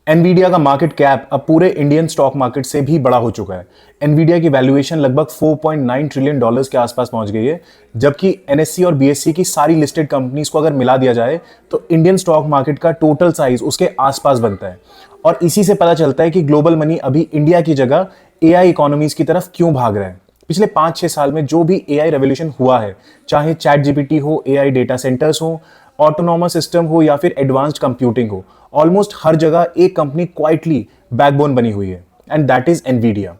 Nvidia का market cap अब पूरे इंडियन स्टॉक मार्केट से भी बड़ा हो चुका है। एनवीडिया की वैल्यूएशन लगभग 4.9 ट्रिलियन डॉलर्स के आसपास पहुंच गई है, जबकि एनएससी और बीएससी की सारी लिस्टेड कंपनीज को अगर मिला दिया जाए तो इंडियन स्टॉक मार्केट का टोटल साइज उसके आसपास बनता है। और इसी से पता चलता है कि ग्लोबल मनी अभी इंडिया की जगह एआई इकोनॉमीज की तरफ क्यों भाग रहा है। पिछले 5-6 साल में जो भी एआई रेवोल्यूशन हुआ है, चाहे चैट जीपीटी हो, एआई डेटा सेंटर्स हो, ऑटोनोमस सिस्टम हो या फिर एडवांस्ड कंप्यूटिंग हो, ऑलमोस्ट हर जगह एक कंपनी क्वाइटली बैकबोन बनी हुई है, and that is Nvidia.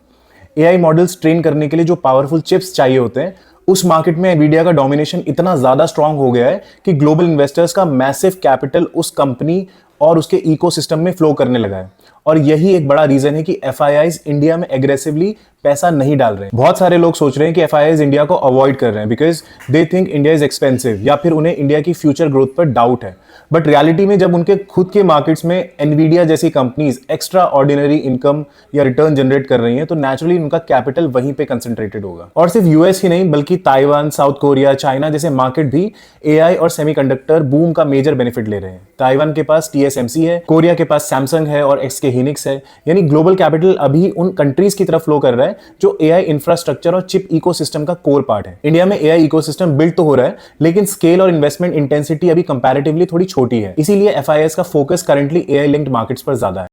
AI models train करने के लिए जो पावरफुल चिप्स चाहिए होते हैं, उस मार्केट में एनवीडिया का डोमिनेशन इतना ज्यादा स्ट्रांग हो गया है कि ग्लोबल इन्वेस्टर्स का मैसिव कैपिटल उस कंपनी और उसके इकोसिस्टम में फ्लो करने लगा है। और यही एक बड़ा रीजन है कि एफआईआईज इंडिया में एग्रेसिवली पैसा नहीं डाल रहे हैं। बहुत सारे लोग सोच रहे हैं कि एफआईआईज इंडिया को अवॉइड कर रहे हैं because they think India is expensive, या फिर उन्हें इंडिया की फ्यूचर ग्रोथ पर डाउट है। बट रियलिटी में जब उनके खुद के मार्केट्स में एनवीडिया जैसी कंपनीज एक्स्ट्रा ऑर्डिनरी इनकम या रिटर्न जनरेट कर रही हैं, तो नेचुरली उनका कैपिटल वहीं पे कंसंट्रेटेड होगा। और सिर्फ यूएस ही नहीं, बल्कि ताइवान, साउथ कोरिया, चाइना जैसे मार्केट भी एआई और सेमीकंडक्टर बूम का मेजर बेनिफिट ले रहे हैं। ताइवान के पास टीएसएमसी है, कोरिया के पास सैमसंग है और एक्सके हिनिक्स है। यानी ग्लोबल कैपिटल अभी उन कंट्रीज की तरफ फ्लो कर रहा है जो एआई इंफ्रास्ट्रक्चर और चिप इकोसिस्टम का कोर पार्ट है। इंडिया में एआई इकोसिस्टम बिल्ड तो हो रहा है, लेकिन स्केल और इन्वेस्टमेंट इंटेंसिटी अभी कंपैरेटिवली थोड़ी छोटी है। इसीलिए एफआईआईज का focus currently AI linked markets पर ज्यादा है।